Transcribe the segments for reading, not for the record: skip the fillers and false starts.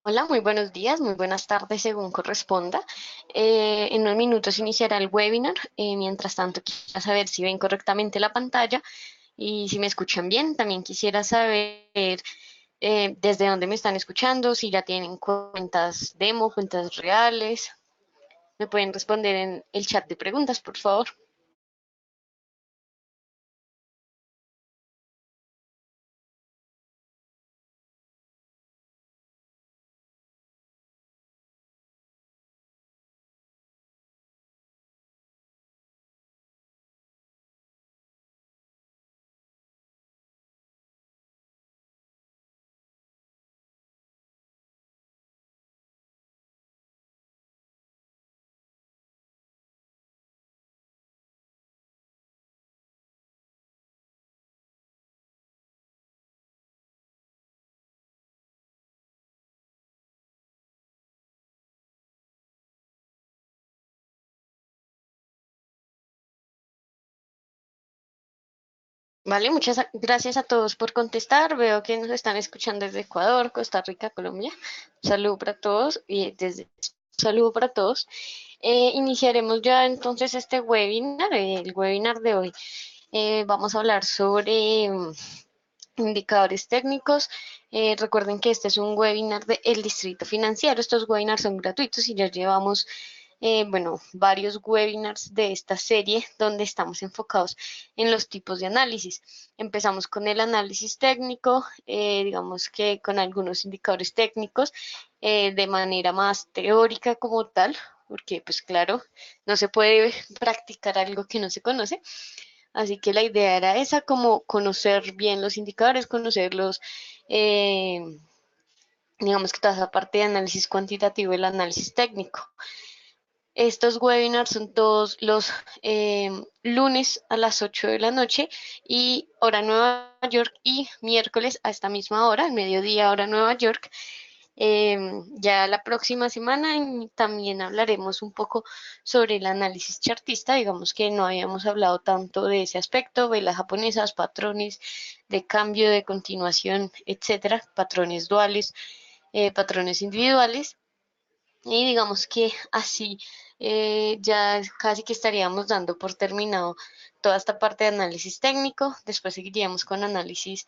Hola, muy buenos días, muy buenas tardes según corresponda. En unos minutos iniciará el webinar. Mientras tanto, quisiera saber si ven correctamente la pantalla y si me escuchan bien. También quisiera saber desde dónde me están escuchando, si ya tienen cuentas demo, cuentas reales. Me pueden responder en el chat de preguntas, por favor. Vale, muchas gracias a todos por contestar. Veo que nos están escuchando desde Ecuador, Costa Rica, Colombia. Un saludo para todos y desde un saludo para todos. Iniciaremos ya entonces este webinar. El webinar de hoy vamos a hablar sobre indicadores técnicos. Recuerden que este es un webinar del Distrito Financiero. Estos webinars son gratuitos y ya llevamos bueno, varios webinars de esta serie donde estamos enfocados en los tipos de análisis. Empezamos con el análisis técnico, digamos que con algunos indicadores técnicos de manera más teórica como tal, porque pues claro, no se puede practicar algo que no se conoce. Así que la idea era esa, como conocer bien los indicadores, conocerlos, eh, digamos que toda esa parte de análisis cuantitativo y el análisis técnico. Estos webinars son todos los lunes a las 8 de la noche y hora Nueva York y miércoles a esta misma hora, al mediodía hora Nueva York. Ya la próxima semana también hablaremos un poco sobre el análisis chartista. Digamos que no habíamos hablado tanto de ese aspecto, velas japonesas, patrones de cambio, de continuación, etcétera, patrones duales, patrones individuales. Y digamos que así ya casi que estaríamos dando por terminado toda esta parte de análisis técnico. Después seguiríamos con análisis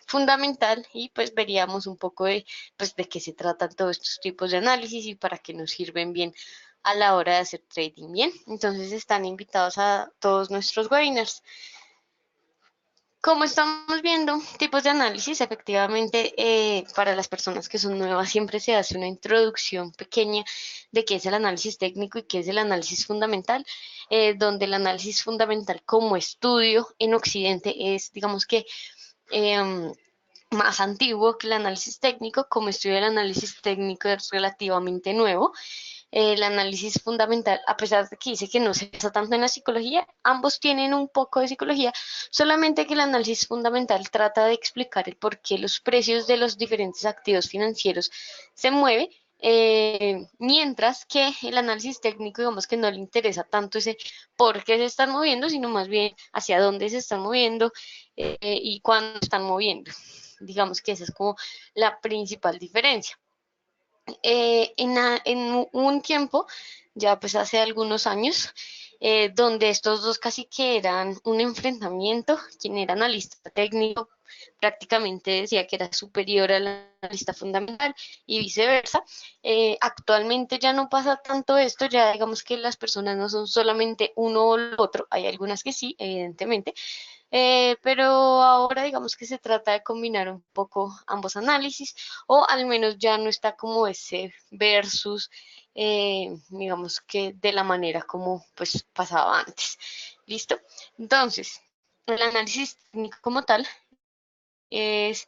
fundamental y pues veríamos un poco de, pues, de qué se tratan todos estos tipos de análisis y para qué nos sirven bien a la hora de hacer trading bien. Entonces están invitados a todos nuestros webinars. Como estamos viendo, tipos de análisis, efectivamente, para las personas que son nuevas siempre se hace una introducción pequeña de qué es el análisis técnico y qué es el análisis fundamental, donde el análisis fundamental como estudio en Occidente es, digamos que, em, más antiguo que el análisis técnico. Como estudio del análisis técnico es relativamente nuevo. El análisis fundamental, a pesar de que dice que no se basa tanto en la psicología, ambos tienen un poco de psicología, solamente que el análisis fundamental trata de explicar el por qué los precios de los diferentes activos financieros se mueven, mientras que el análisis técnico, digamos que no le interesa tanto ese por qué se están moviendo, sino más bien hacia dónde se están moviendo y cuándo se están moviendo. Digamos que esa es como la principal diferencia. En un tiempo, ya pues hace algunos años, donde estos dos casi que eran un enfrentamiento. Quien era analista técnico prácticamente decía que era superior al analista fundamental y viceversa. Actualmente ya no pasa tanto esto, ya digamos que las personas no son solamente uno o lo otro, hay algunas que sí, evidentemente, pero ahora digamos que se trata de combinar un poco ambos análisis, o al menos ya no está como ese versus, digamos que de la manera como pues pasaba antes. ¿Listo? Entonces, el análisis técnico como tal es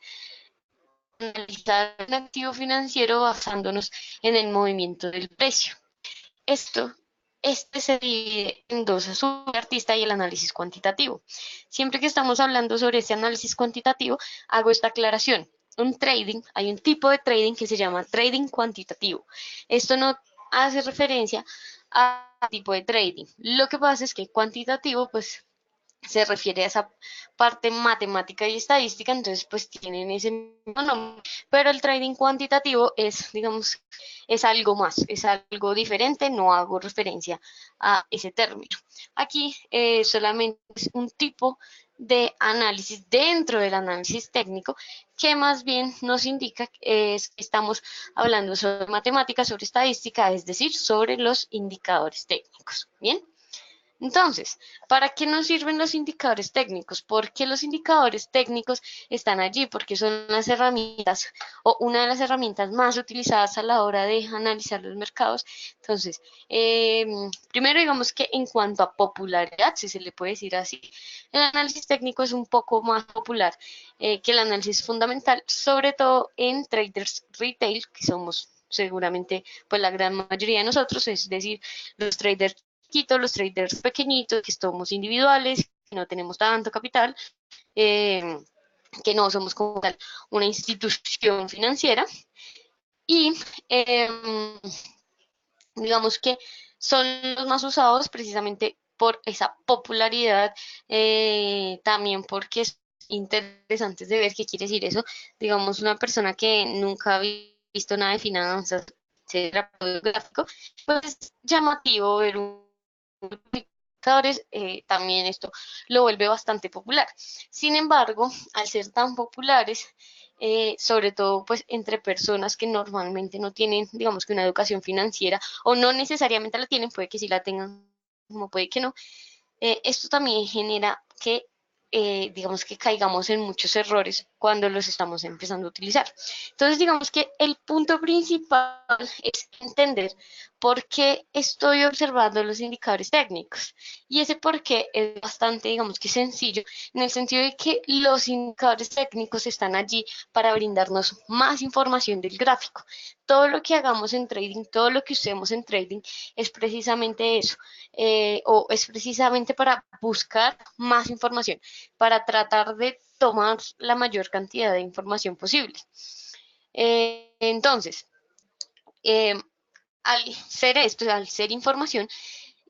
analizar un activo financiero basándonos en el movimiento del precio. Esto, este se divide en dos, el artista y el análisis cuantitativo. Siempre que estamos hablando sobre este análisis cuantitativo, hago esta aclaración. Un trading, hay un tipo de trading que se llama trading cuantitativo. Esto no hace referencia a tipo de trading. Lo que pasa es que cuantitativo, pues se refiere a esa parte matemática y estadística, entonces pues tienen ese mismo nombre, pero el trading cuantitativo es, digamos, es algo más, es algo diferente, no hago referencia a ese término. Aquí solamente es un tipo de análisis dentro del análisis técnico que más bien nos indica que estamos hablando sobre matemáticas, sobre estadística, es decir, sobre los indicadores técnicos. Bien. Entonces, ¿para qué nos sirven los indicadores técnicos? ¿Por qué los indicadores técnicos están allí? Porque son las herramientas o una de las herramientas más utilizadas a la hora de analizar los mercados. Entonces, primero digamos que en cuanto a popularidad, si se le puede decir así, el análisis técnico es un poco más popular que el análisis fundamental, sobre todo en traders retail, que somos seguramente pues la gran mayoría de nosotros, es decir, los traders chiquitos, los traders pequeñitos, que somos individuales, que no tenemos tanto capital, eh, que no somos como tal una institución financiera y eh, digamos que son los más usados precisamente por esa popularidad, también porque es interesante de ver qué quiere decir eso. Digamos, una persona que nunca ha visto nada de finanzas, etcétera, gráfico, pues es llamativo ver un indicadores, también esto lo vuelve bastante popular. Sin embargo, al ser tan populares, sobre todo pues entre personas que normalmente no tienen, digamos que una educación financiera o no necesariamente la tienen, puede que sí la tengan, como puede que no, esto también genera que, digamos que caigamos en muchos errores cuando los estamos empezando a utilizar. Entonces, digamos que el punto principal es entender por qué estoy observando los indicadores técnicos. Y ese por qué es bastante, digamos que sencillo, en el sentido de que los indicadores técnicos están allí para brindarnos más información del gráfico. Todo lo que hagamos en trading, todo lo que usemos en trading es precisamente eso, o es precisamente para buscar más información, para tratar de tomar la mayor cantidad de información posible. Entonces, eh, al ser esto, al ser información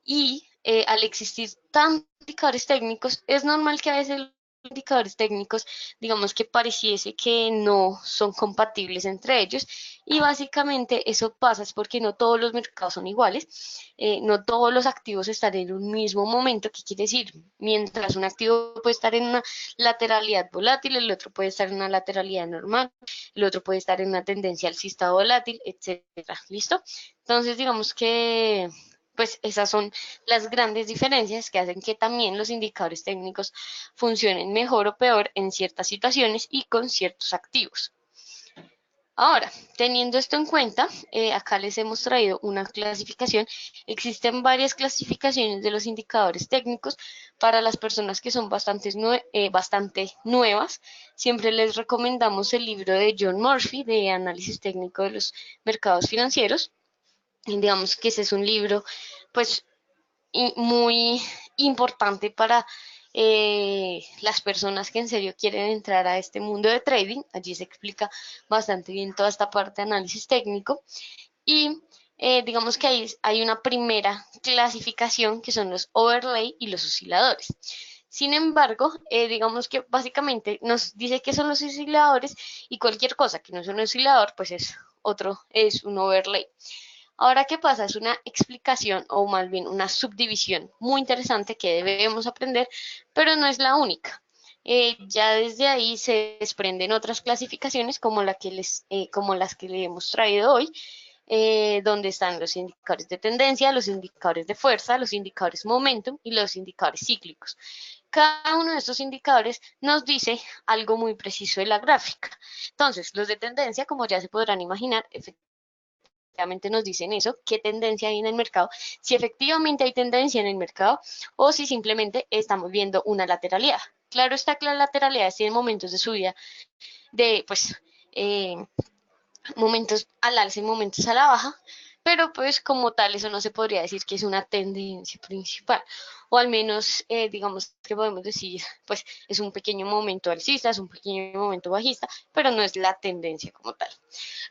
y al existir tantos indicadores técnicos, es normal que a veces los indicadores técnicos, digamos que pareciese que no son compatibles entre ellos y básicamente eso pasa es porque no todos los mercados son iguales, no todos los activos están en un mismo momento. ¿Qué quiere decir? Mientras un activo puede estar en una lateralidad volátil, el otro puede estar en una lateralidad normal, el otro puede estar en una tendencia alcista volátil, etcétera. ¿Listo? Entonces, digamos que pues esas son las grandes diferencias que hacen que también los indicadores técnicos funcionen mejor o peor en ciertas situaciones y con ciertos activos. Ahora, teniendo esto en cuenta, acá les hemos traído una clasificación. Existen varias clasificaciones de los indicadores técnicos para las personas que son bastante nuevas. Siempre les recomendamos el libro de John Murphy de Análisis Técnico de los Mercados Financieros. Y digamos que ese es un libro, pues, muy importante para las personas que en serio quieren entrar a este mundo de trading. Allí se explica bastante bien toda esta parte de análisis técnico y digamos que hay una primera clasificación que son los overlay y los osciladores. Sin embargo, digamos que básicamente nos dice que son los osciladores y cualquier cosa que no es un oscilador, pues es un overlay. Ahora, ¿qué pasa? Es una explicación o más bien una subdivisión muy interesante que debemos aprender, pero no es la única. Ya desde ahí se desprenden otras clasificaciones como las que le hemos traído hoy, donde están los indicadores de tendencia, los indicadores de fuerza, los indicadores momentum y los indicadores cíclicos. Cada uno de estos indicadores nos dice algo muy preciso de la gráfica. Entonces, los de tendencia, como ya se podrán imaginar, efectivamente nos dicen eso, qué tendencia hay en el mercado, si efectivamente hay tendencia en el mercado o si simplemente estamos viendo una lateralidad. Claro está que las lateralidades tienen momentos de subida, de pues eh, momentos al alza y momentos a la baja, pero pues como tal eso no se podría decir que es una tendencia principal, o al menos digamos que podemos decir, pues es un pequeño momento alcista, es un pequeño momento bajista, pero no es la tendencia como tal.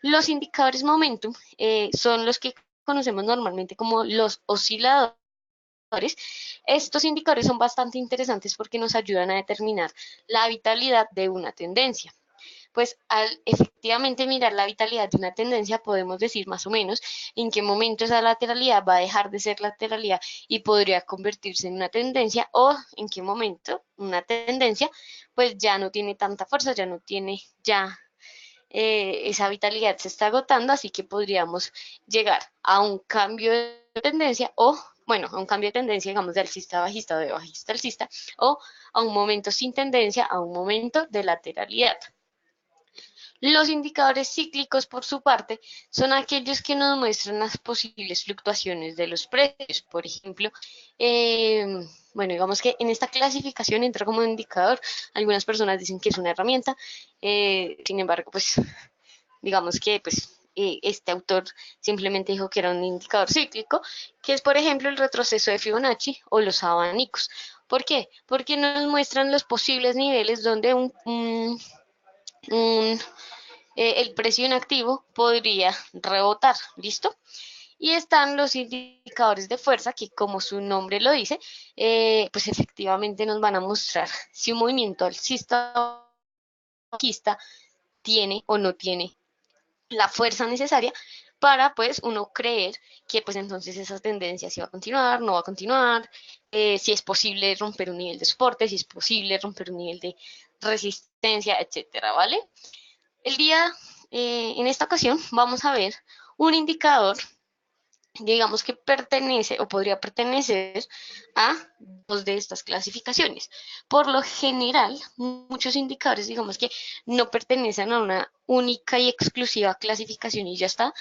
Los indicadores momentum son los que conocemos normalmente como los osciladores Estos indicadores son bastante interesantes porque nos ayudan a determinar la vitalidad de una tendencia. Pues al efectivamente mirar la vitalidad de una tendencia podemos decir más o menos en qué momento esa lateralidad va a dejar de ser lateralidad y podría convertirse en una tendencia, o en qué momento una tendencia pues ya no tiene tanta fuerza, ya no tiene esa vitalidad se está agotando, así que podríamos llegar a un cambio de tendencia, o bueno, a un cambio de tendencia, digamos, de alcista a bajista o de bajista a alcista, o a un momento sin tendencia, a un momento de lateralidad. Los indicadores cíclicos, por su parte, son aquellos que nos muestran las posibles fluctuaciones de los precios. Por ejemplo, eh, bueno, digamos que en esta clasificación entra como indicador. Algunas personas dicen que es una herramienta, sin embargo, pues digamos que pues este autor simplemente dijo que era un indicador cíclico, que es por ejemplo el retroceso de Fibonacci o los abanicos. ¿Por qué? Porque nos muestran los posibles niveles donde un el precio inactivo podría rebotar, ¿listo? Y están los indicadores de fuerza que, como su nombre lo dice, pues efectivamente nos van a mostrar si un movimiento alcista o bajista tiene o no tiene la fuerza necesaria para pues uno creer que pues entonces esa tendencia si va a continuar, no va a continuar, si es posible romper un nivel de soporte, si es posible romper un nivel de resistencia, etcétera, ¿vale? El día, en esta ocasión, vamos a ver un indicador, digamos que pertenece o podría pertenecer a dos de estas clasificaciones. Por lo general, muchos indicadores, digamos que no pertenecen a una única y exclusiva clasificación y ya está.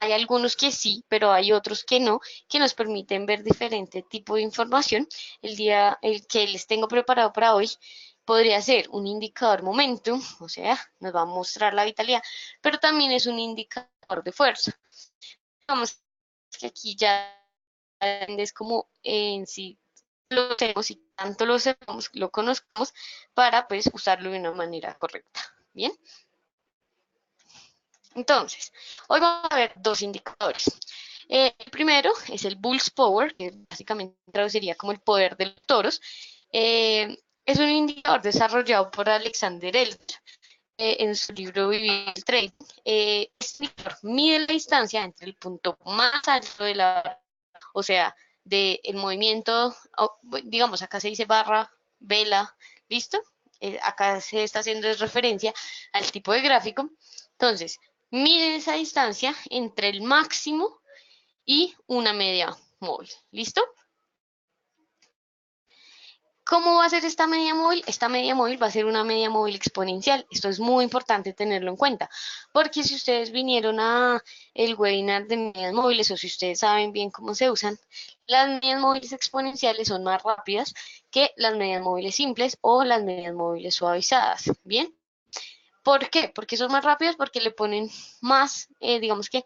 Hay algunos que sí, pero hay otros que no, que nos permiten ver diferente tipo de información. El que les tengo preparado para hoy podría ser un indicador momentum, o sea, nos va a mostrar la vitalidad, pero también es un indicador de fuerza. Vamos que aquí ya es como en sí lo tenemos y tanto lo sepamos, lo conozcamos para pues usarlo de una manera correcta. Bien, entonces, hoy vamos a ver dos indicadores. El primero es el Bull's Power, que básicamente traduciría como el poder de los toros. Es un indicador desarrollado por Alexander Elder en su libro Vivir el Trading. Este indicador mide la distancia entre el punto más alto de la, o sea, del movimiento, digamos, acá se dice barra, vela, ¿listo? Acá se está haciendo referencia al tipo de gráfico. Entonces, mide esa distancia entre el máximo y una media móvil, ¿listo? ¿Cómo va a ser esta media móvil? Esta media móvil va a ser una media móvil exponencial. Esto es muy importante tenerlo en cuenta, porque si ustedes vinieron a el webinar de medias móviles o si ustedes saben bien cómo se usan, las medias móviles exponenciales son más rápidas que las medias móviles simples o las medias móviles suavizadas. ¿Bien? ¿Por qué? Porque son más rápidas, porque le ponen más, digamos que,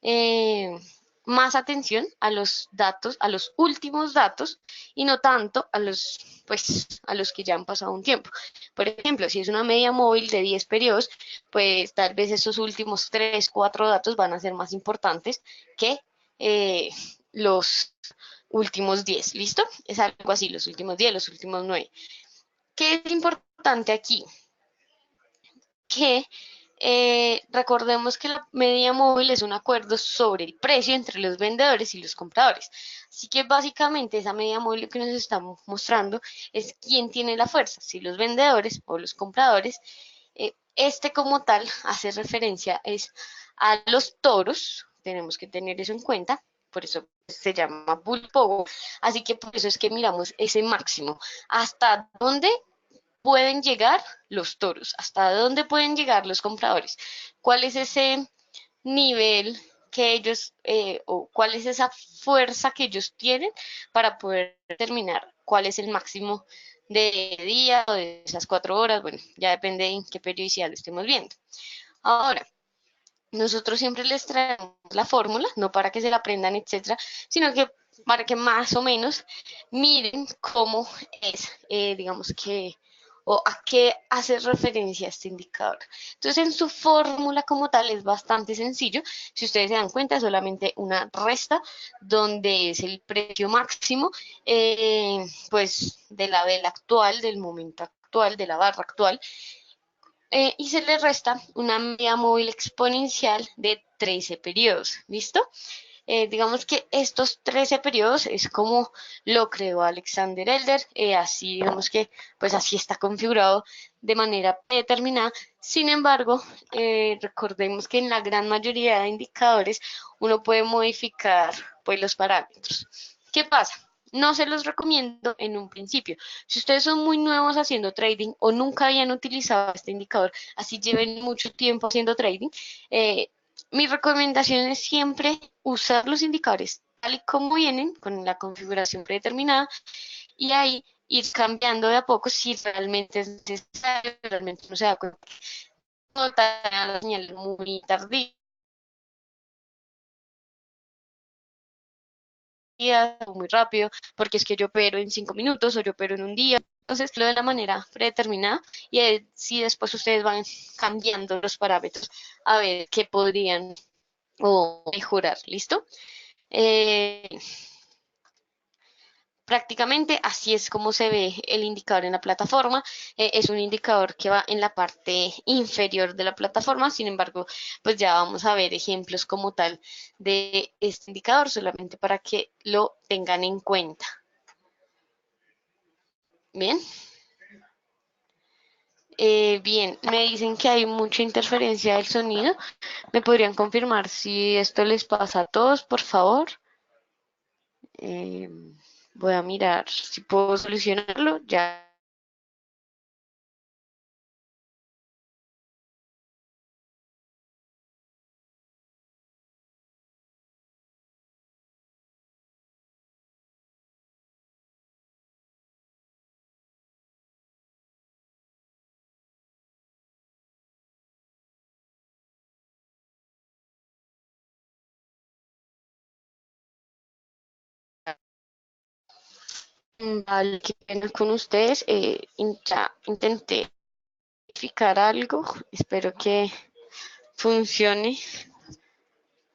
eh, más atención a los datos, a los últimos datos y no tanto a los, pues, a los que ya han pasado un tiempo. Por ejemplo, si es una media móvil de 10 periodos, pues tal vez esos últimos 3, 4 datos van a ser más importantes que los últimos 10. ¿Listo? Es algo así, los últimos 10, los últimos 9. ¿Qué es importante aquí? Que recordemos que la media móvil es un acuerdo sobre el precio entre los vendedores y los compradores. Así que básicamente esa media móvil lo que nos está mostrando es quién tiene la fuerza, si los vendedores o los compradores. Este como tal hace referencia es a los toros, tenemos que tener eso en cuenta, por eso se llama bull power, así que por eso es que miramos ese máximo, hasta dónde pueden llegar los toros, hasta dónde pueden llegar los compradores, cuál es ese nivel que ellos, o cuál es esa fuerza que ellos tienen para poder determinar cuál es el máximo de día o de esas 4 horas, bueno, ya depende en qué periodicidad lo estemos viendo. Ahora, nosotros siempre les traemos la fórmula, no para que se la aprendan, etcétera, sino que para que más o menos miren cómo es, digamos que o a qué hace referencia este indicador. Entonces, en su fórmula como tal es bastante sencillo. Si ustedes se dan cuenta, es solamente una resta donde es el precio máximo, pues de la vela actual, del momento actual, de la barra actual, y se le resta una media móvil exponencial de 13 periodos. ¿Listo? Digamos que estos 13 periodos es como lo creó Alexander Elder, así digamos que pues así está configurado de manera predeterminada. Sin embargo, recordemos que en la gran mayoría de indicadores uno puede modificar pues los parámetros. ¿Qué pasa? No se los recomiendo en un principio. Si ustedes son muy nuevos haciendo trading o nunca habían utilizado este indicador, así lleven mucho tiempo haciendo trading, mi recomendación es siempre usar los indicadores tal y como vienen, con la configuración predeterminada, y ahí ir cambiando de a poco si realmente es necesario, realmente no se da cuenta que la señal muy tardía o muy rápido, porque es que yo opero en 5 minutos o yo opero en un día. Entonces, lo de la manera predeterminada y si después ustedes van cambiando los parámetros a ver qué podrían o mejorar, ¿listo? Eh, Prácticamente así es como se ve el indicador en la plataforma. Es un indicador que va en la parte inferior de la plataforma. Sin embargo, pues ya vamos a ver ejemplos como tal de este indicador, solamente para que lo tengan en cuenta. Bien. Bien, me dicen que hay mucha interferencia del sonido. ¿Me podrían confirmar si esto les pasa a todos, por favor? Eh, Voy a mirar si puedo solucionarlo. Ya. Vale, qué pena con ustedes. Ya intenté verificar algo. Espero que funcione.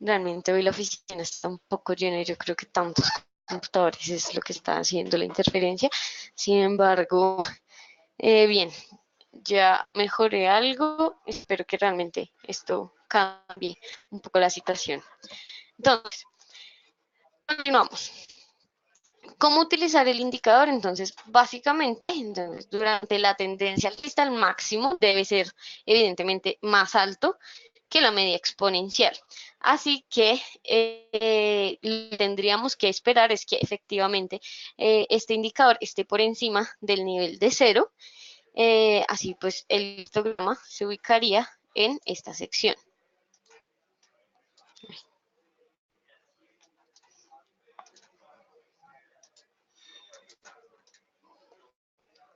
Realmente hoy la oficina está un poco llena y yo creo que tantos computadores es lo que está haciendo la interferencia. Sin embargo, bien, ya mejoré algo. Espero que realmente esto cambie un poco la situación. Entonces, continuamos. ¿Cómo utilizar el indicador? Entonces, básicamente, durante la tendencia alcista, el máximo debe ser evidentemente más alto que la media exponencial. Así que lo que tendríamos que esperar es que efectivamente este indicador esté por encima del nivel de cero. Así pues, el histograma se ubicaría en esta sección.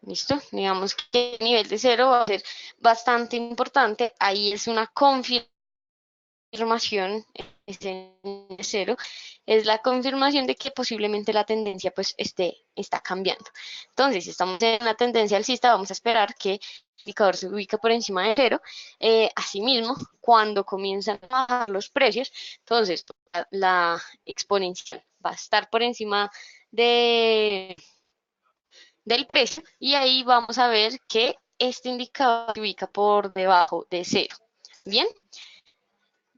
¿Listo? Digamos que el nivel de cero va a ser bastante importante. Ahí es una confirmación, este cero, es la confirmación de que posiblemente la tendencia pues está cambiando. Entonces, si estamos en la tendencia alcista, vamos a esperar que el indicador se ubique por encima de cero. Asimismo, cuando comienzan a bajar los precios, entonces la exponencial va a estar por encima de del peso y ahí vamos a ver que este indicador se ubica por debajo de cero. Bien,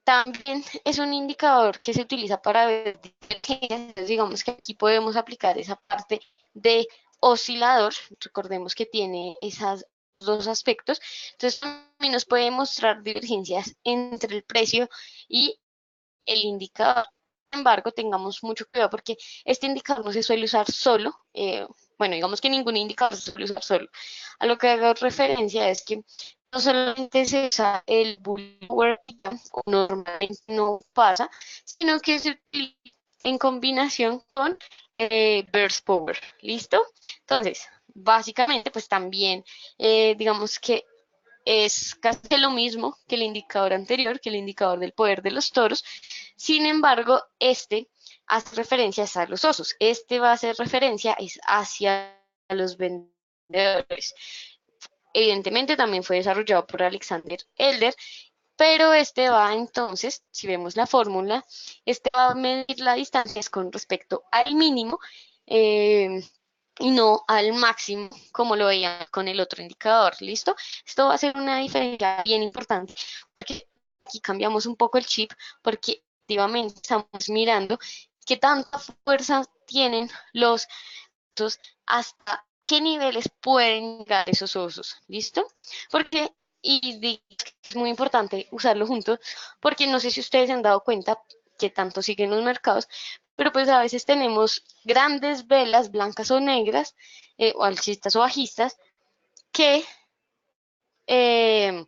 también es un indicador que se utiliza para ver divergencias. Entonces, digamos que aquí podemos aplicar esa parte de oscilador. Recordemos que tiene esos dos aspectos. Entonces, también nos puede mostrar divergencias entre el precio y el indicador. Sin embargo, tengamos mucho cuidado porque este indicador no se suele usar solo. Bueno, digamos que ningún indicador se suele usar solo. A lo que hago referencia es que no solamente se usa el Bullinger, o normalmente no pasa, sino que se utiliza en combinación con Burst Power. ¿Listo? Entonces, básicamente, pues también, digamos que es casi lo mismo que el indicador anterior, que el indicador del poder de los toros. Sin embargo, este hace referencia a los osos. Este va a hacer referencia es hacia los vendedores. evidentemente también fue desarrollado por Alexander Elder, pero este va entonces, si vemos la fórmula, este va a medir las distancias con respecto al mínimo eh, y no al máximo, como lo veíamos con el otro indicador. ¿Listo? Esto va a ser una diferencia bien importante, porque aquí cambiamos un poco el chip, porque efectivamente estamos mirando qué tanta fuerza tienen los osos, hasta qué niveles pueden llegar esos osos. ¿Listo? Porque, es muy importante usarlo juntos, porque no sé si ustedes se han dado cuenta que tanto siguen los mercados, pero pues a veces tenemos grandes velas blancas o negras, o alcistas o bajistas, que eh,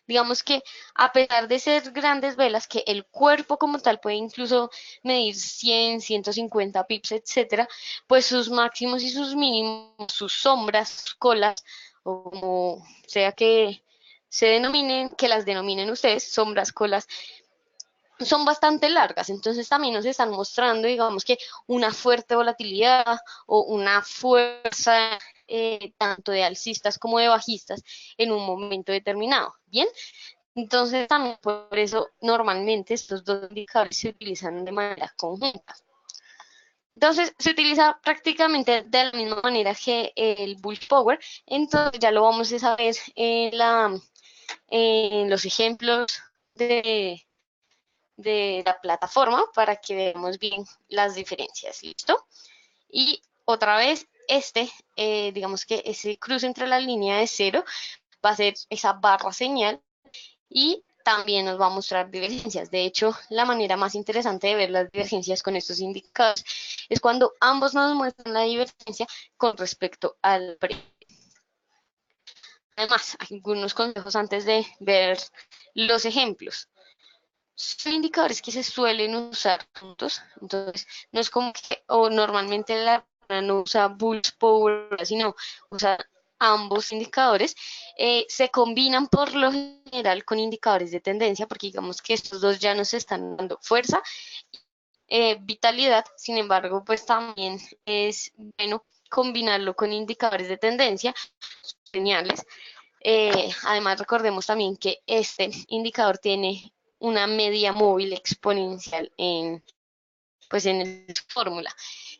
digamos que a pesar de ser grandes velas, que el cuerpo como tal puede incluso medir 100, 150 pips, etcétera, pues sus máximos y sus mínimos, sus sombras, sus colas, o como sea que se denominen, que las denominen ustedes, sombras, colas, son bastante largas, entonces también nos están mostrando, digamos que una fuerte volatilidad o una fuerza tanto de alcistas como de bajistas en un momento determinado. Bien, entonces también por eso normalmente estos dos indicadores se utilizan de manera conjunta. Entonces se utiliza prácticamente de la misma manera que el Bull Power, entonces ya lo vamos a saber en los ejemplos de la plataforma para que veamos bien las diferencias, ¿listo? Y otra vez, digamos que ese cruce entre la línea de cero va a ser esa barra señal y también nos va a mostrar divergencias. De hecho, la manera más interesante de ver las divergencias con estos indicadores es cuando ambos nos muestran la divergencia con respecto al precio. Además, algunos consejos antes de ver los ejemplos. Son indicadores que se suelen usar juntos, entonces no es como que, o normalmente la persona no usa Bulls Power, sino usa ambos indicadores, se combinan por lo general con indicadores de tendencia, porque digamos que estos dos ya nos están dando fuerza, vitalidad, sin embargo, pues también es bueno combinarlo con indicadores de tendencia, señales. Además, recordemos también que este indicador tiene una media móvil exponencial pues en su fórmula.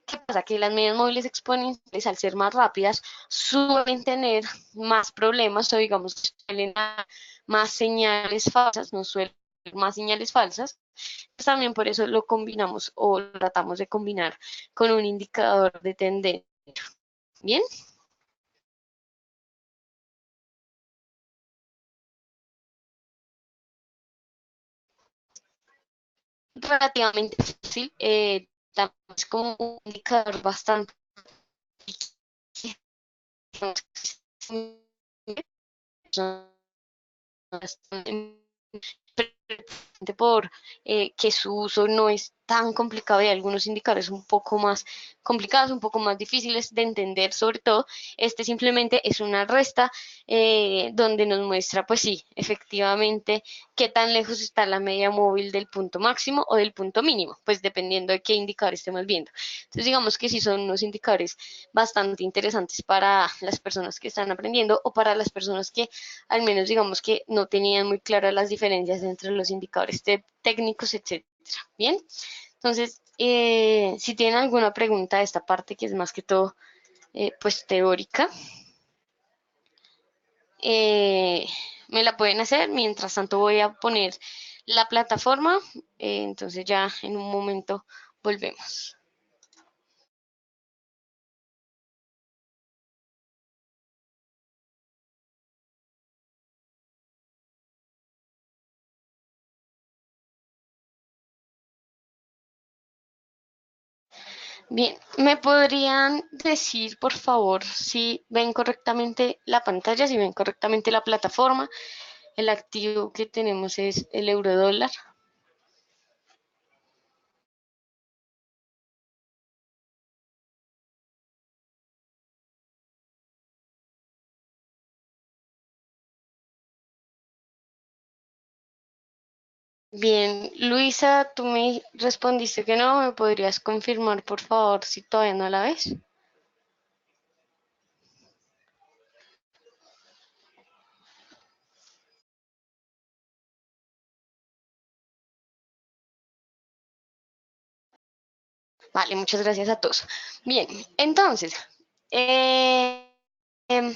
¿Qué pasa? Que las medias móviles exponenciales, al ser más rápidas, suelen tener más problemas o digamos que suelen dar más señales falsas, no suelen dar más señales falsas. Pues también por eso lo combinamos o lo tratamos de combinar con un indicador de tendencia. Bien. Relativamente fácil, es como un indicador bastante por que su uso no es tan complicado y algunos indicadores un poco más complicados, un poco más difíciles de entender, sobre todo, este simplemente es una resta donde nos muestra, pues sí, efectivamente, qué tan lejos está la media móvil del punto máximo o del punto mínimo, pues dependiendo de qué indicador estemos viendo. Entonces, digamos que sí son unos indicadores bastante interesantes para las personas que están aprendiendo o para las personas que al menos digamos que no tenían muy claras las diferencias entre los indicadores técnicos, etcétera. Bien, entonces, si tienen alguna pregunta de esta parte, que es más que todo, pues teórica, eh, me la pueden hacer. Mientras tanto, voy a poner la plataforma. Entonces, ya en un momento volvemos. Bien, ¿me podrían decir, por favor, si ven correctamente la pantalla, si ven correctamente la plataforma? El activo que tenemos es el euro dólar. Bien, Luisa, tú me respondiste que no. ¿Me podrías confirmar, por favor, si todavía no la ves? Vale, muchas gracias a todos. Bien, entonces, eh, em,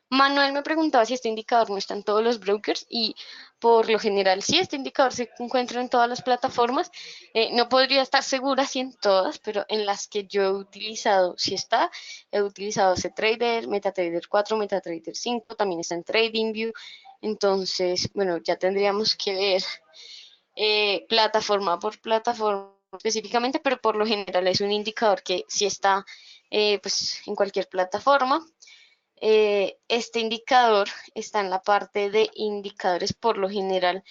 Manuel me preguntaba si este indicador no está en todos los brokers y por lo general sí, este indicador se encuentra en todas las plataformas. No podría estar segura si en todas, pero en las que yo he utilizado sí está. He utilizado CTrader, MetaTrader 4, MetaTrader 5, también está en TradingView. Entonces, bueno, ya tendríamos que ver plataforma por plataforma específicamente, pero por lo general es un indicador que sí está pues, en cualquier plataforma. Este indicador está en la parte de indicadores, por lo general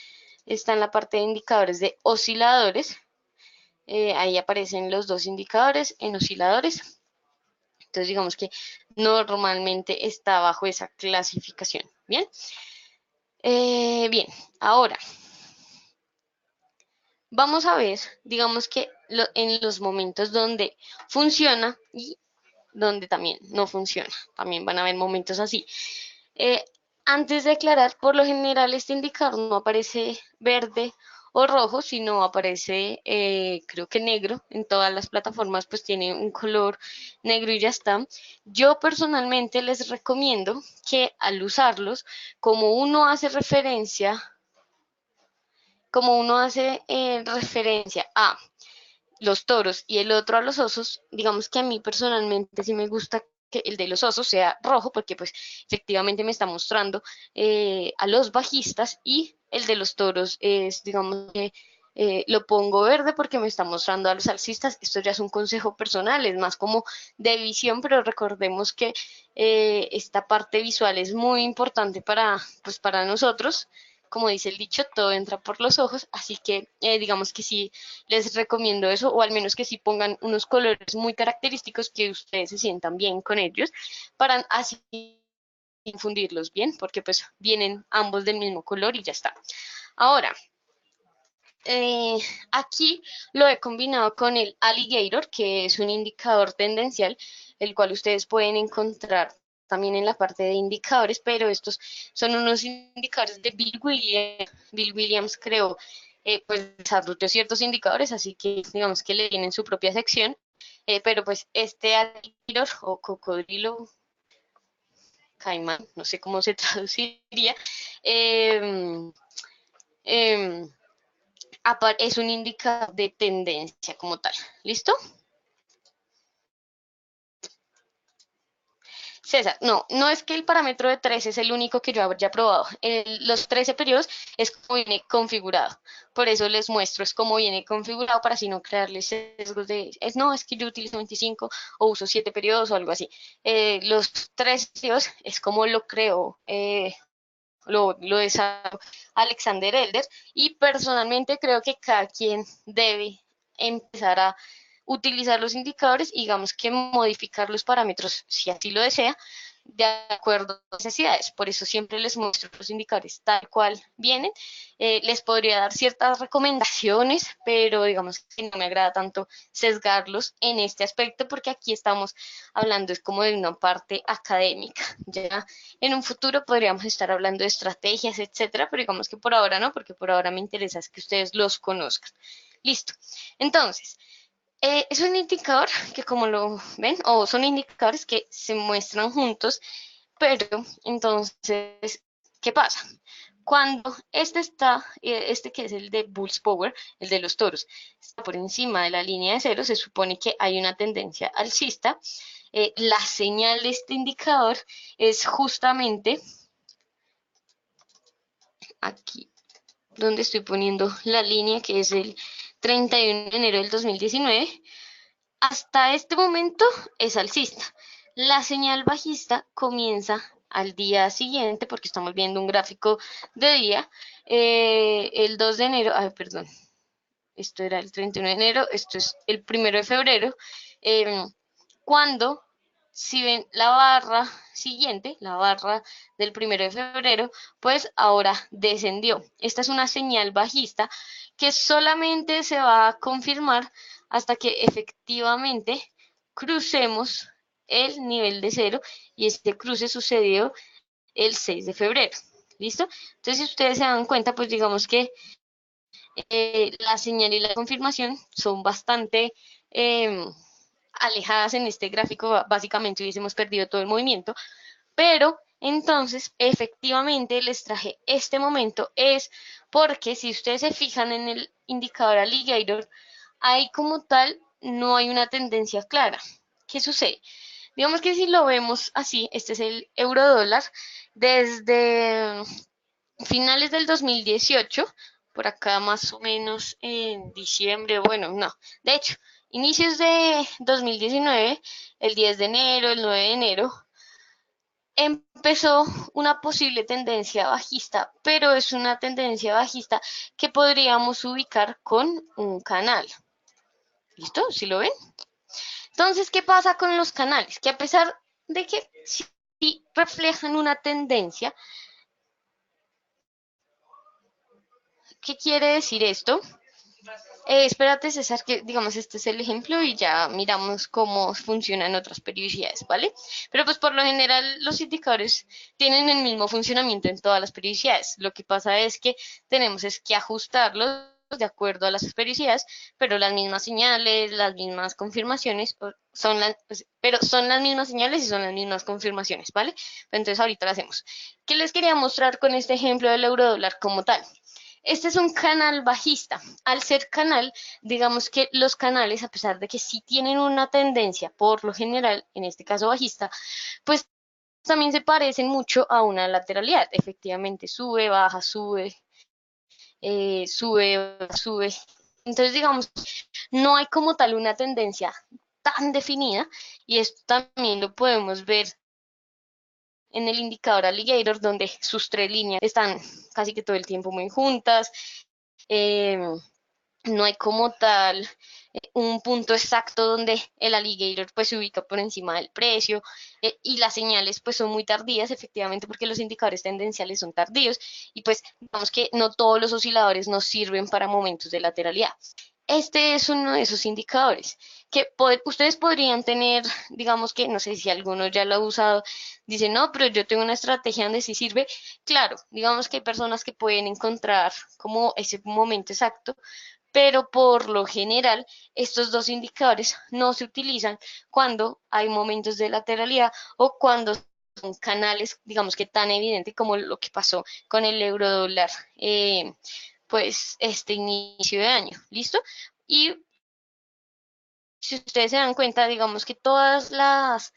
está en la parte de indicadores de osciladores. Ahí aparecen los dos indicadores en osciladores. Entonces digamos que normalmente está bajo esa clasificación. Bien, bien, ahora vamos a ver, digamos que en los momentos donde funciona y donde también no funciona. También van a haber momentos así. Eh, Antes de aclarar, por lo general este indicador no aparece verde o rojo, sino aparece creo que negro. En todas las plataformas pues tiene un color negro y ya está. Yo personalmente les recomiendo que al usarlos, como uno hace referencia, a los toros y el otro a los osos, digamos que a mí personalmente sí me gusta que el de los osos sea rojo porque pues efectivamente me está mostrando a los bajistas y el de los toros es, digamos que lo pongo verde porque me está mostrando a los alcistas. Esto ya es un consejo personal, es más como de visión, pero recordemos que esta parte visual es muy importante pues, para nosotros. Como dice el dicho, todo entra por los ojos, así que digamos que sí les recomiendo eso, o al menos que sí pongan unos colores muy característicos que ustedes se sientan bien con ellos, para así infundirlos bien, porque pues vienen ambos del mismo color y ya está. Ahora, eh, aquí lo he combinado con el Alligator, que es un indicador tendencial, el cual ustedes pueden encontrar también en la parte de indicadores, pero estos son unos indicadores de Bill Williams. Bill Williams creó, pues desarrolló ciertos indicadores, así que digamos que le tienen su propia sección, pero pues este alligator o cocodrilo, caimán, no sé cómo se traduciría, eh, eh, es un indicador de tendencia como tal. ¿Listo? César, no, no es que el parámetro de 13 es el único que yo haya probado. Los 13 periodos es como viene configurado. Por eso les muestro, es como viene configurado para así no crearles sesgos no, es que yo utilizo 25 o uso 7 periodos o algo así. Los 13 periodos es como lo creo, lo desarrolló Alexander Elder y personalmente creo que cada quien debe empezar a utilizar los indicadores y digamos que modificar los parámetros si así lo desea de acuerdo a las necesidades. Por eso siempre les muestro los indicadores tal cual vienen. Les podría dar ciertas recomendaciones, pero digamos que no me agrada tanto sesgarlos en este aspecto porque aquí estamos hablando es como de una parte académica. Ya en un futuro podríamos estar hablando de estrategias, etcétera, pero digamos que por ahora no, porque por ahora me interesa es que ustedes los conozcan. Listo. Entonces, es un indicador que como lo ven, o son indicadores que se muestran juntos, pero entonces, ¿qué pasa? Cuando este que es el de Bulls Power, el de los toros, está por encima de la línea de cero, se supone que hay una tendencia alcista. La señal de este indicador es justamente aquí, donde estoy poniendo la línea que es el 31 de enero del 2019. Hasta este momento es alcista. La señal bajista comienza al día siguiente, porque estamos viendo un gráfico de día, el 2 de enero, ay, perdón, esto era el 31 de enero, esto es el 1 de febrero, eh, cuando, si ven la barra siguiente, la barra del 1 de febrero, pues ahora descendió. Esta es una señal bajista que solamente se va a confirmar hasta que efectivamente crucemos el nivel de cero y este cruce sucedió el 6 de febrero. ¿Listo? Entonces, si ustedes se dan cuenta, pues digamos que la señal y la confirmación son bastante alejadas en este gráfico, básicamente hubiésemos perdido todo el movimiento, pero entonces efectivamente les traje este momento es porque si ustedes se fijan en el indicador alligator, ahí como tal no hay una tendencia clara. ¿Qué sucede? Digamos que si lo vemos así, este es el euro dólar, desde finales del 2018, por acá más o menos en diciembre, bueno, no, de hecho, inicios de 2019, el 10 de enero, el 9 de enero, empezó una posible tendencia bajista, pero es una tendencia bajista que podríamos ubicar con un canal. ¿Listo? ¿Sí lo ven? Entonces, ¿qué pasa con los canales? Que a pesar de que sí reflejan una tendencia, ¿qué quiere decir esto? Espérate, César, que digamos este es el ejemplo y ya miramos cómo funcionan otras periodicidades, ¿vale? Pero pues por lo general los indicadores tienen el mismo funcionamiento en todas las periodicidades. Lo que pasa es que tenemos es que ajustarlos de acuerdo a las periodicidades, pero las mismas señales, las mismas confirmaciones, son las, pues, pero son las mismas señales y son las mismas confirmaciones, ¿vale? Entonces ahorita lo hacemos. ¿Qué les quería mostrar con este ejemplo del euro dólar como tal? Este es un canal bajista. Al ser canal, digamos que los canales, a pesar de que sí tienen una tendencia, por lo general, en este caso bajista, pues también se parecen mucho a una lateralidad. Efectivamente, sube, baja, sube, sube, sube. Entonces, digamos, no hay como tal una tendencia tan definida y esto también lo podemos ver en el indicador alligator, donde sus tres líneas están casi que todo el tiempo muy juntas. Eh, no hay como tal un punto exacto donde el alligator pues se ubica por encima del precio y las señales pues son muy tardías efectivamente porque los indicadores tendenciales son tardíos y pues digamos que no todos los osciladores nos sirven para momentos de lateralidad. Este es uno de esos indicadores que ustedes podrían tener, digamos que, no sé si alguno ya lo ha usado, dice, no, pero yo tengo una estrategia donde sí sirve. Claro, digamos que hay personas que pueden encontrar como ese momento exacto, pero por lo general estos dos indicadores no se utilizan cuando hay momentos de lateralidad o cuando son canales, digamos que tan evidente como lo que pasó con el euro dólar, pues este inicio de año, ¿listo? Y si ustedes se dan cuenta, digamos que todas las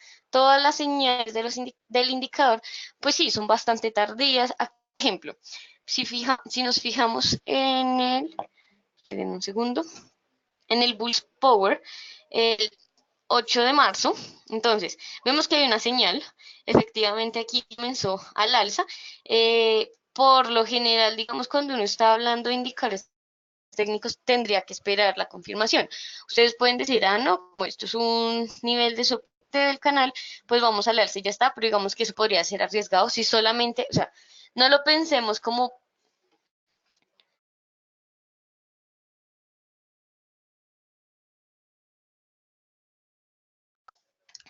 señales del indicador, pues sí, son bastante tardías. Por ejemplo, si nos fijamos esperen un segundo, en el Bulls Power el 8 de marzo. Entonces, vemos que hay una señal. Efectivamente, aquí comenzó al alza. Por lo general, digamos, cuando uno está hablando de indicadores técnicos, tendría que esperar la confirmación. Ustedes pueden decir, ah, no, pues esto es un nivel de soporte del canal, pues vamos al alza y ya está, pero digamos que eso podría ser arriesgado si solamente, o sea, no lo pensemos como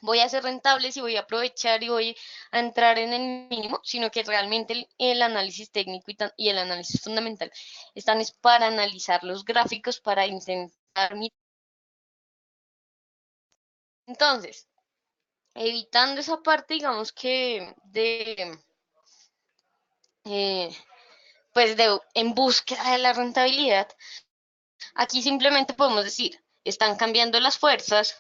voy a ser rentable si voy a aprovechar y voy a entrar en el mínimo, sino que realmente el análisis técnico y el análisis fundamental están es para analizar los gráficos, para intentar Entonces, evitando esa parte, digamos que eh, pues en búsqueda de la rentabilidad, aquí simplemente podemos decir, están cambiando las fuerzas,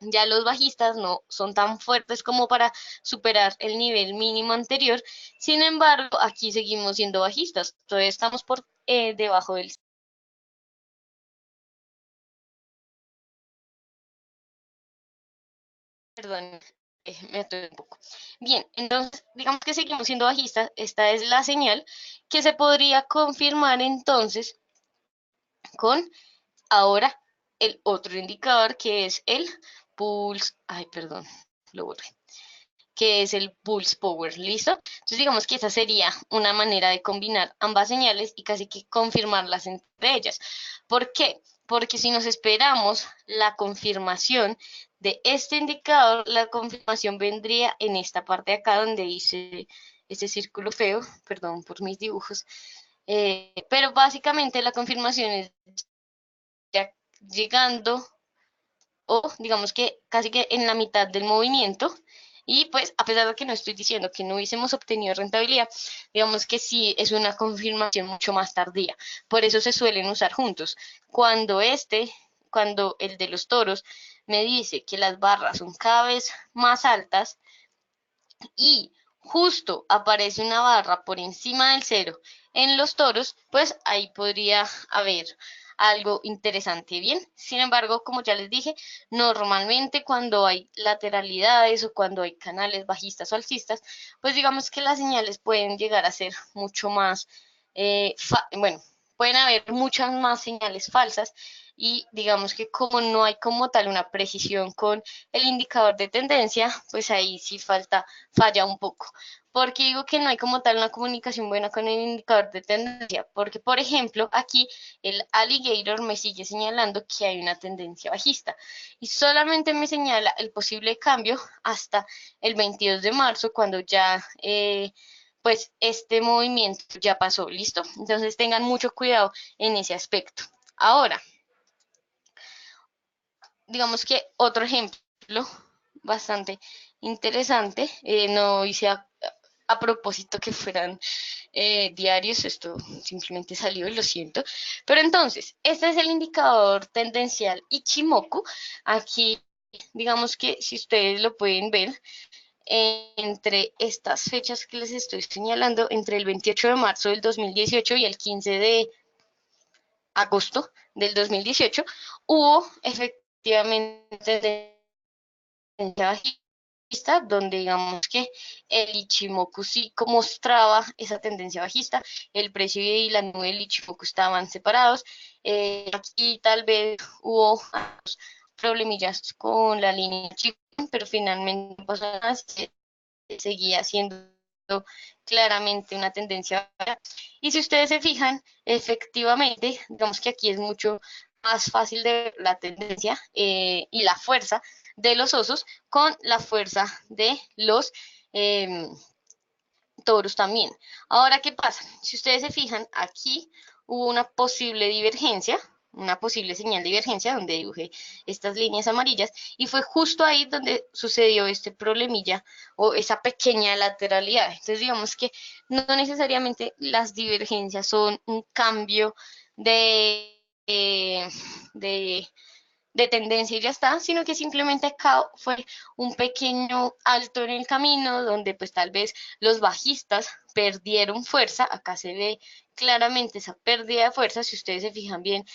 ya los bajistas no son tan fuertes como para superar el nivel mínimo anterior. Sin embargo, aquí seguimos siendo bajistas. Todavía estamos por debajo del... Perdón, me atoré un poco. Bien, entonces, digamos que seguimos siendo bajistas. Esta es la señal que se podría confirmar entonces con ahora el otro indicador que es el pulse. Ay, perdón, lo borré, que es el Pulse Power, ¿listo? Entonces digamos que esa sería una manera de combinar ambas señales y casi que confirmarlas entre ellas. ¿Por qué? Porque si nos esperamos la confirmación de este indicador, la confirmación vendría en esta parte de acá donde dice este círculo feo, perdón por mis dibujos, pero básicamente la confirmación es ya llegando o digamos que casi que en la mitad del movimiento. Y pues a pesar de que no estoy diciendo que no hubiésemos obtenido rentabilidad, digamos que sí es una confirmación mucho más tardía. Por eso se suelen usar juntos. Cuando cuando el de los toros me dice que las barras son cada vez más altas y justo aparece una barra por encima del cero en los toros, pues ahí podría haber algo interesante. Bien, sin embargo, como ya les dije, normalmente cuando hay lateralidades o cuando hay canales bajistas o alcistas, pues digamos que las señales pueden llegar a ser mucho más, bueno, pueden haber muchas más señales falsas y digamos que como no hay como tal una precisión con el indicador de tendencia, pues ahí sí falla un poco. Porque digo que no hay como tal una comunicación buena con el indicador de tendencia, porque por ejemplo aquí el alligator me sigue señalando que hay una tendencia bajista y solamente me señala el posible cambio hasta el 22 de marzo cuando ya pues este movimiento ya pasó, ¿listo? Entonces tengan mucho cuidado en ese aspecto. Ahora, digamos que otro ejemplo bastante interesante, no hice a propósito que fueran diarios, esto simplemente salió y lo siento, pero entonces, este es el indicador tendencial Ichimoku, aquí digamos que si ustedes lo pueden ver, entre estas fechas que les estoy señalando, entre el 28 de marzo del 2018 y el 15 de agosto del 2018, hubo efectivamente bajista, donde digamos que el Ichimoku sí mostraba esa tendencia bajista, el precio y la nube del Ichimoku estaban separados, aquí tal vez hubo problemillas con la línea Chico, pero finalmente no pasó nada, seguía siendo claramente una tendencia baja. Y si ustedes se fijan, efectivamente, digamos que aquí es mucho más fácil de ver la tendencia y la fuerza de los osos con la fuerza de los eh, toros también. Ahora, ¿qué pasa? Si ustedes se fijan, aquí hubo una posible divergencia, una posible señal de divergencia donde dibujé estas líneas amarillas y fue justo ahí donde sucedió este problemilla o esa pequeña lateralidad. Entonces digamos que no necesariamente las divergencias son un cambio de, eh, de de tendencia y ya está, sino que simplemente acá fue un pequeño alto en el camino donde pues tal vez los bajistas perdieron fuerza, acá se ve claramente esa pérdida de fuerza, si ustedes se fijan bien,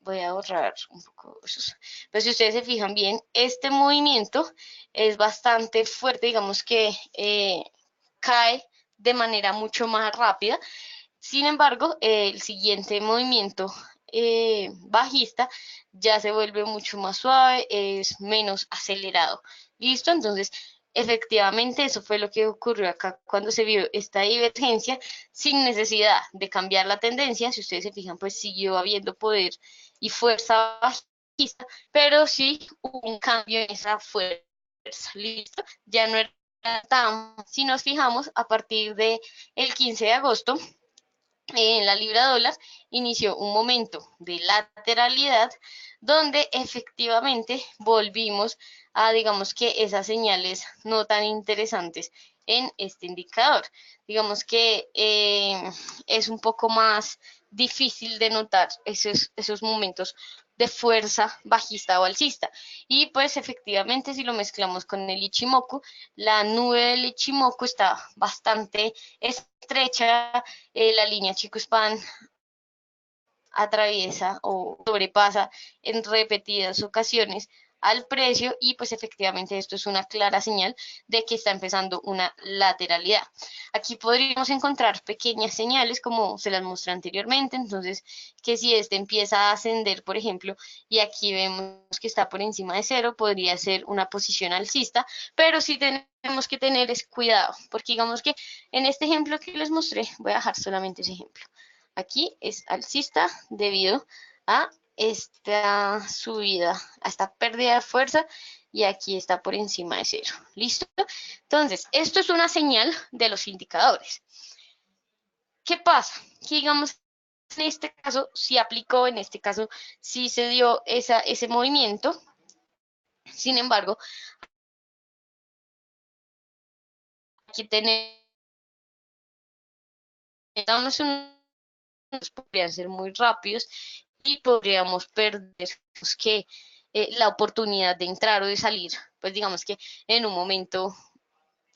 voy a borrar un poco esos, pero si ustedes se fijan bien, este movimiento es bastante fuerte, digamos que cae de manera mucho más rápida, sin embargo, el siguiente movimiento bajista ya se vuelve mucho más suave, es menos acelerado. ¿Listo? Entonces, efectivamente, eso fue lo que ocurrió acá cuando se vio esta divergencia sin necesidad de cambiar la tendencia. Si ustedes se fijan, pues siguió habiendo poder y fuerza bajista, pero sí hubo un cambio en esa fuerza. ¿Listo? Ya no era tan, si nos fijamos, a partir de el 15 de agosto, en la libra dólar inició un momento de lateralidad donde efectivamente volvimos a, digamos que esas señales no tan interesantes en este indicador. Digamos que es un poco más difícil de notar esos momentos de fuerza bajista o alcista. Y pues efectivamente si lo mezclamos con el Ichimoku, la nube del Ichimoku está bastante estrecha, la línea Chico Span atraviesa o sobrepasa en repetidas ocasiones al precio y pues efectivamente esto es una clara señal de que está empezando una lateralidad. Aquí podríamos encontrar pequeñas señales como se las mostré anteriormente, entonces que si este empieza a ascender, por ejemplo, y aquí vemos que está por encima de cero, podría ser una posición alcista, pero sí tenemos que tener es cuidado, porque digamos que en este ejemplo que les mostré, voy a dejar solamente ese ejemplo. Aquí es alcista debido a esta subida, a esta pérdida de fuerza y aquí está por encima de cero. ¿Listo? Entonces, esto es una señal de los indicadores. ¿Qué pasa? que digamos, en este caso sí aplicó, en este caso sí se dio ese movimiento. Sin embargo, aquí tenemos unos podrían ser muy rápidos y podríamos perder que la oportunidad de entrar o de salir, pues digamos que en un momento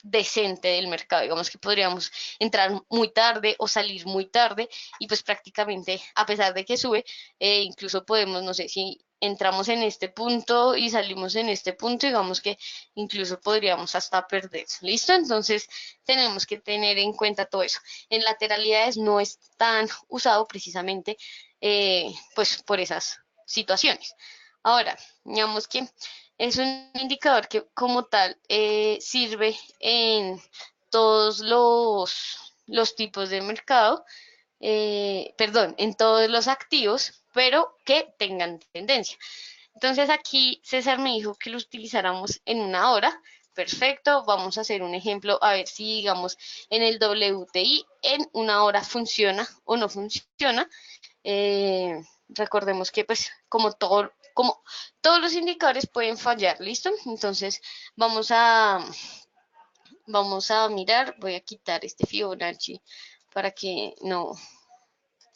decente del mercado, digamos que podríamos entrar muy tarde o salir muy tarde y pues prácticamente a pesar de que sube, incluso podemos, no sé, si entramos en este punto y salimos en este punto, digamos que incluso podríamos hasta perder, ¿listo? Entonces tenemos que tener en cuenta todo eso. En lateralidades no es tan usado precisamente pues por esas situaciones. Ahora, digamos que es un indicador que como tal sirve en todos los tipos de mercado, perdón, en todos los activos, pero que tengan tendencia. Entonces aquí César me dijo que lo utilizáramos en una hora. Perfecto, vamos a hacer un ejemplo a ver si digamos en el WTI en una hora funciona o no funciona. Recordemos que pues como todos los indicadores pueden fallar, ¿listo? Entonces vamos a mirar, voy a quitar este Fibonacci para que no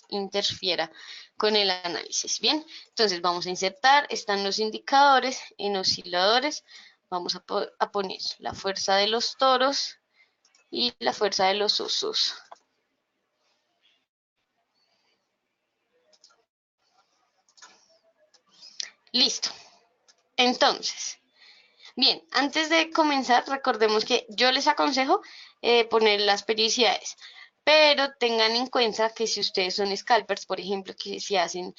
interfiera con el análisis. Bien, entonces vamos a insertar, están los indicadores en osciladores, vamos a poner la fuerza de los toros y la fuerza de los osos. Listo. Entonces, bien, antes de comenzar, recordemos que yo les aconsejo poner las periodicidades, pero tengan en cuenta que si ustedes son scalpers, por ejemplo, que si hacen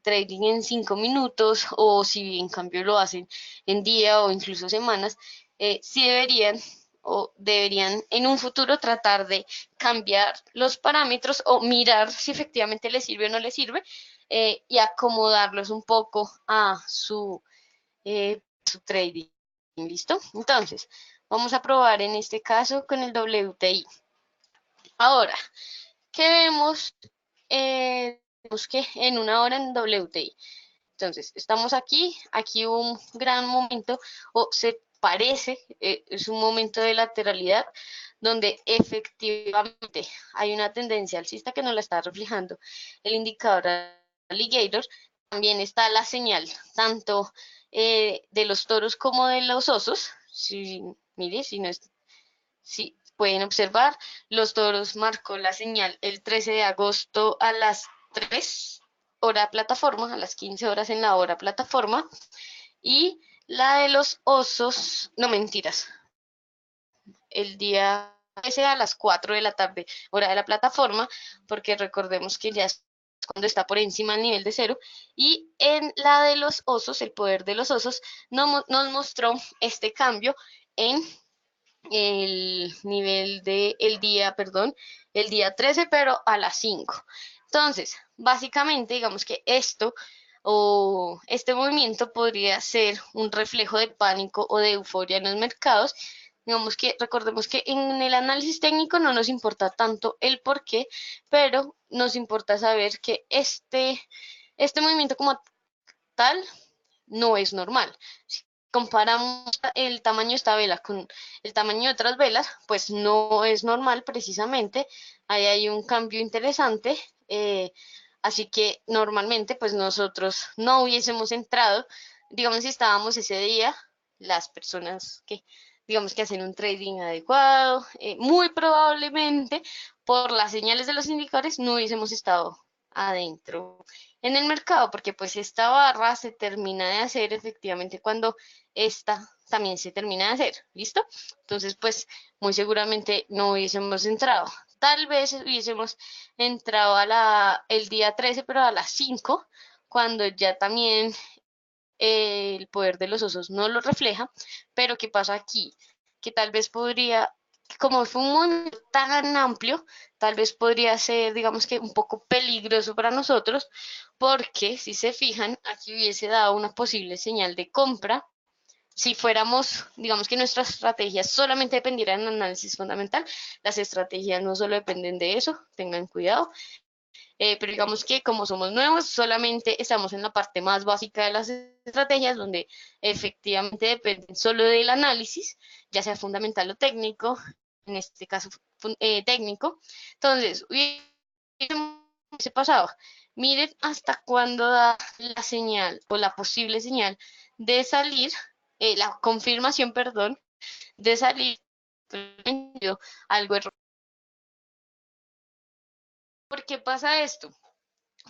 trading en 5 minutos o si en cambio lo hacen en día o incluso semanas, sí deberían en un futuro tratar de cambiar los parámetros o mirar si efectivamente les sirve o no les sirve y acomodarlos un poco a su trading. ¿Listo? Entonces, vamos a probar en este caso con el WTI. Ahora, ¿qué vemos? Vemos que en una hora en WTI. Entonces, estamos aquí hubo un gran momento, o se parece, es un momento de lateralidad, donde efectivamente hay una tendencia alcista que nos la está reflejando el indicador Alligator. También está la señal, tanto de los toros como de los osos. Si, mire, si no es, si pueden observar, los toros marcó la señal el 13 de agosto a las 3 hora plataforma, a las 15 horas en la hora plataforma, y la de los osos, no mentiras, el día ese a las 4 de la tarde, hora de la plataforma, porque recordemos que ya es cuando está por encima del nivel de cero, y en la de los osos, el poder de los osos, nos mostró este cambio en el nivel de el día, perdón, el día 13, pero a las 5. Entonces, básicamente, digamos que esto o este movimiento podría ser un reflejo de pánico o de euforia en los mercados. Digamos que recordemos que en el análisis técnico no nos importa tanto el por qué, pero nos importa saber que este movimiento como tal no es normal. Si comparamos el tamaño de esta vela con el tamaño de otras velas, pues no es normal precisamente. Ahí hay un cambio interesante. Así que normalmente pues nosotros no hubiésemos entrado, digamos si estábamos ese día, las personas que digamos que hacen un trading adecuado, muy probablemente por las señales de los indicadores no hubiésemos estado adentro en el mercado, porque pues esta barra se termina de hacer efectivamente cuando esta también se termina de hacer, ¿listo? Entonces pues muy seguramente no hubiésemos entrado. Tal vez hubiésemos entrado el día 13, pero a las 5, cuando ya también el poder de los osos no lo refleja, pero ¿qué pasa aquí? Que tal vez podría, como fue un movimiento tan amplio, tal vez podría ser, digamos que un poco peligroso para nosotros, porque si se fijan, aquí hubiese dado una posible señal de compra si fuéramos, digamos que nuestras estrategias solamente dependieran del análisis fundamental, las estrategias no solo dependen de eso, tengan cuidado, pero digamos que como somos nuevos, solamente estamos en la parte más básica de las estrategias, donde efectivamente dependen solo del análisis, ya sea fundamental o técnico, en este caso técnico. Entonces, hubiese pasado, miren hasta cuándo da la señal o la posible señal de salir, la confirmación, perdón, de salir algo erróneo. ¿Por qué pasa esto?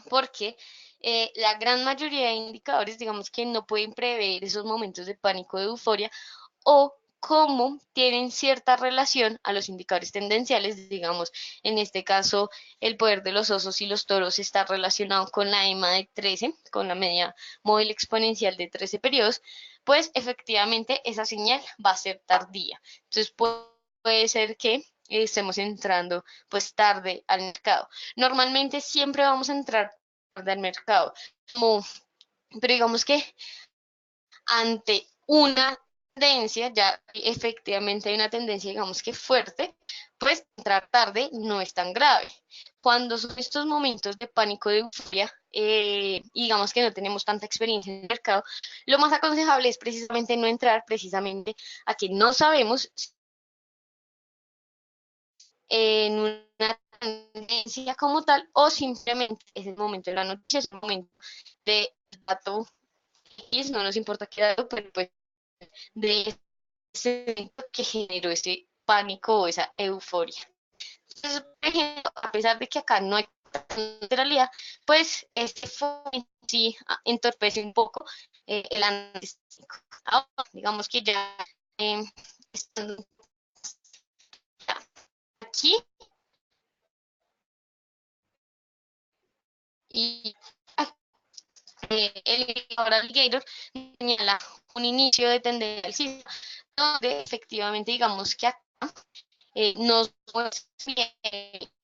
Porque la gran mayoría de indicadores, digamos que no pueden prever esos momentos de pánico, de euforia, o cómo tienen cierta relación a los indicadores tendenciales, digamos, en este caso, el poder de los osos y los toros está relacionado con la EMA de 13, con la media móvil exponencial de 13 periodos, pues efectivamente esa señal va a ser tardía. Entonces puede ser que estemos entrando pues tarde al mercado. Normalmente siempre vamos a entrar tarde al mercado, como, pero digamos que ante una tendencia, ya efectivamente hay una tendencia, digamos que fuerte, pues entrar tarde no es tan grave. Cuando son estos momentos de pánico, de euforia, y digamos que no tenemos tanta experiencia en el mercado, lo más aconsejable es precisamente no entrar precisamente a que no sabemos en una tendencia como tal o simplemente es el momento de la noticia, es el momento de dato X, no nos importa qué dato, pero pues de ese evento que generó ese pánico o esa euforia. Entonces, por ejemplo, a pesar de que acá no hay neutralidad, pues este fue sí entorpece un poco el análisis. Ahora, digamos que ya eh, estando aquí y el indicador alligator señala un inicio de tendencia alcista, donde efectivamente digamos que acá nos muestra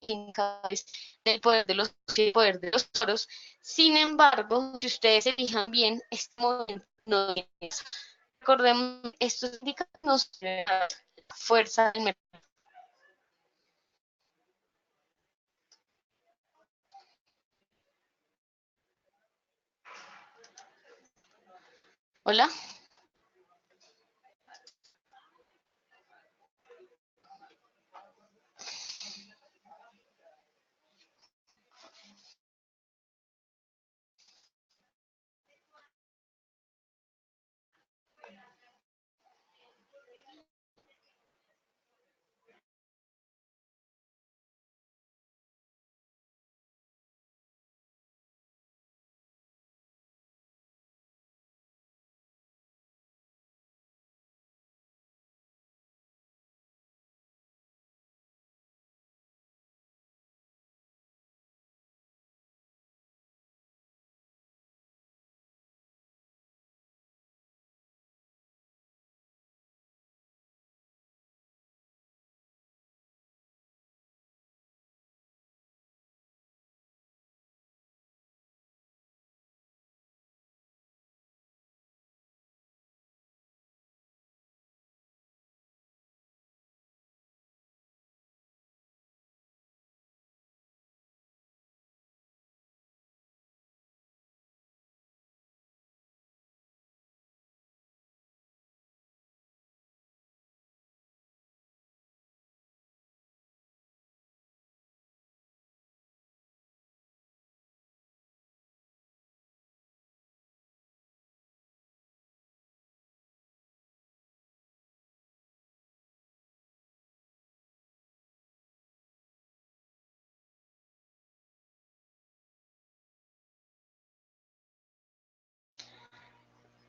indicadores del poder de los toros. Sin embargo, si ustedes se fijan bien, este momento no tiene eso. Recordemos, estos indicadores nos dan la fuerza del mercado. Hola.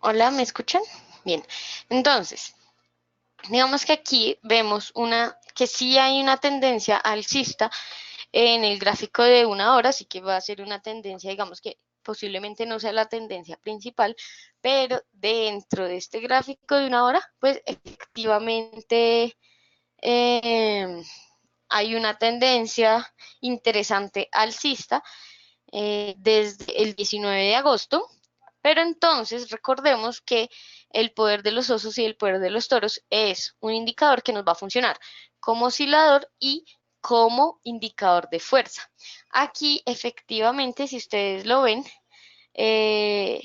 Hola, ¿me escuchan? Bien. Entonces, digamos que aquí vemos que sí hay una tendencia alcista en el gráfico de una hora, sí que va a ser una tendencia, digamos que posiblemente no sea la tendencia principal, pero dentro de este gráfico de una hora, pues efectivamente eh, hay una tendencia interesante alcista desde el 19 de agosto, pero entonces recordemos que el poder de los osos y el poder de los toros es un indicador que nos va a funcionar como oscilador y como indicador de fuerza. Aquí efectivamente, si ustedes lo ven, eh,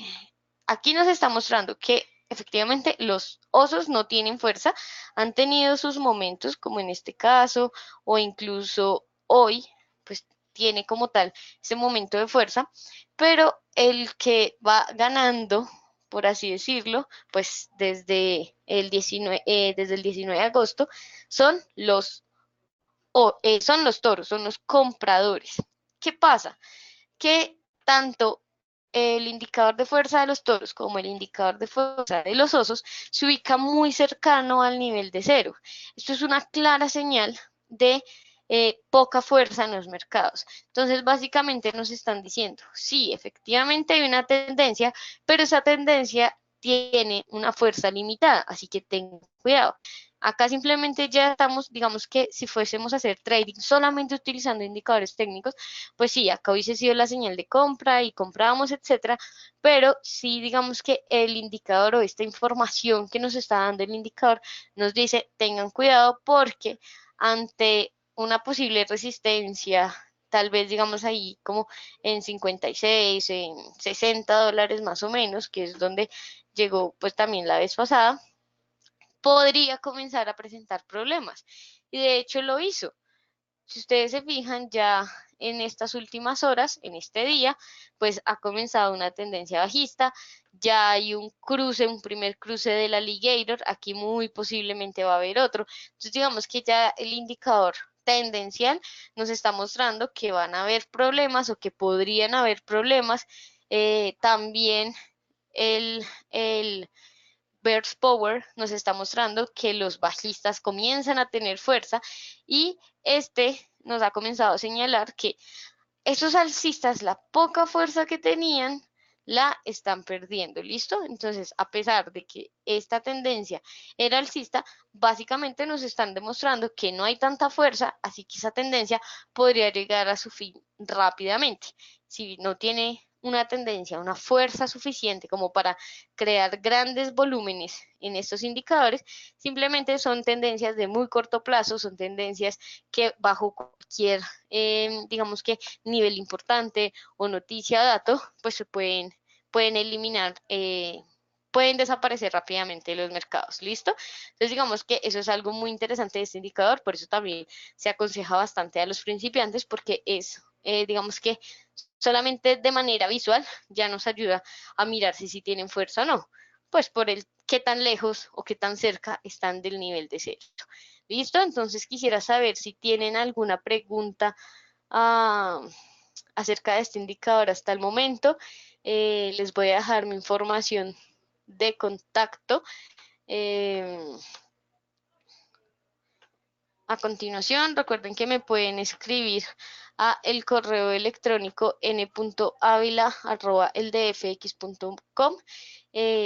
aquí nos está mostrando que efectivamente los osos no tienen fuerza, han tenido sus momentos, como en este caso, o incluso hoy, pues tiene como tal ese momento de fuerza, pero el que va ganando, por así decirlo, pues desde el 19 de agosto, son son los toros, son los compradores. ¿Qué pasa? Que tanto el indicador de fuerza de los toros como el indicador de fuerza de los osos se ubica muy cercano al nivel de cero. Esto es una clara señal de poca fuerza en los mercados. Entonces, básicamente nos están diciendo, sí, efectivamente hay una tendencia, pero esa tendencia tiene una fuerza limitada, así que ten cuidado. Acá simplemente ya estamos, digamos que si fuésemos a hacer trading solamente utilizando indicadores técnicos, pues sí, acá hubiese sido la señal de compra y comprábamos, etcétera, pero sí digamos que el indicador o esta información que nos está dando el indicador nos dice tengan cuidado porque ante una posible resistencia, tal vez digamos ahí como en 56, en $60 más o menos, que es donde llegó pues también la vez pasada, podría comenzar a presentar problemas. Y de hecho lo hizo. Si ustedes se fijan, ya en estas últimas horas, en este día, pues ha comenzado una tendencia bajista, ya hay un cruce, un primer cruce del alligator, aquí muy posiblemente va a haber otro. Entonces digamos que ya el indicador tendencial nos está mostrando que van a haber problemas o que podrían haber problemas. También el Bears Power nos está mostrando que los bajistas comienzan a tener fuerza y este nos ha comenzado a señalar que esos alcistas, la poca fuerza que tenían, la están perdiendo, ¿listo? Entonces, a pesar de que esta tendencia era alcista, básicamente nos están demostrando que no hay tanta fuerza, así que esa tendencia podría llegar a su fin rápidamente. Si no tiene una tendencia, una fuerza suficiente como para crear grandes volúmenes en estos indicadores, simplemente son tendencias de muy corto plazo, son tendencias que bajo cualquier, digamos que nivel importante o noticia o dato, pues pueden eliminar, pueden desaparecer rápidamente los mercados, ¿listo? Entonces digamos que eso es algo muy interesante de este indicador, por eso también se aconseja bastante a los principiantes porque es, digamos que solamente de manera visual ya nos ayuda a mirar si tienen fuerza o no, pues por el qué tan lejos o qué tan cerca están del nivel de cero. ¿Listo? Entonces quisiera saber si tienen alguna pregunta ah, acerca de este indicador hasta el momento. Les voy a dejar mi información de contacto. Eh, a continuación, recuerden que me pueden escribir a el correo electrónico n.avila@eldfx.com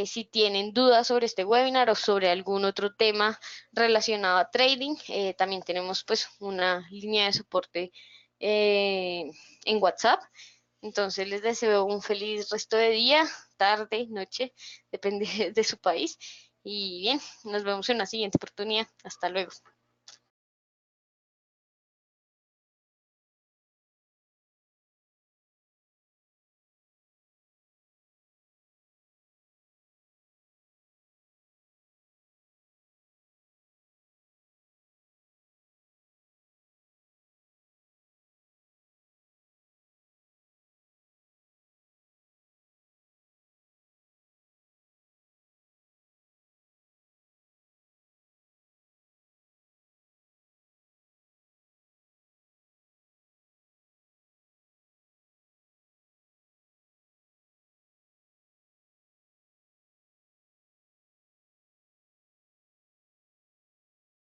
si tienen dudas sobre este webinar o sobre algún otro tema relacionado a trading. También tenemos pues una línea de soporte eh, en WhatsApp. Entonces les deseo un feliz resto de día, tarde, noche, depende de su país. Y bien, nos vemos en una siguiente oportunidad. Hasta luego.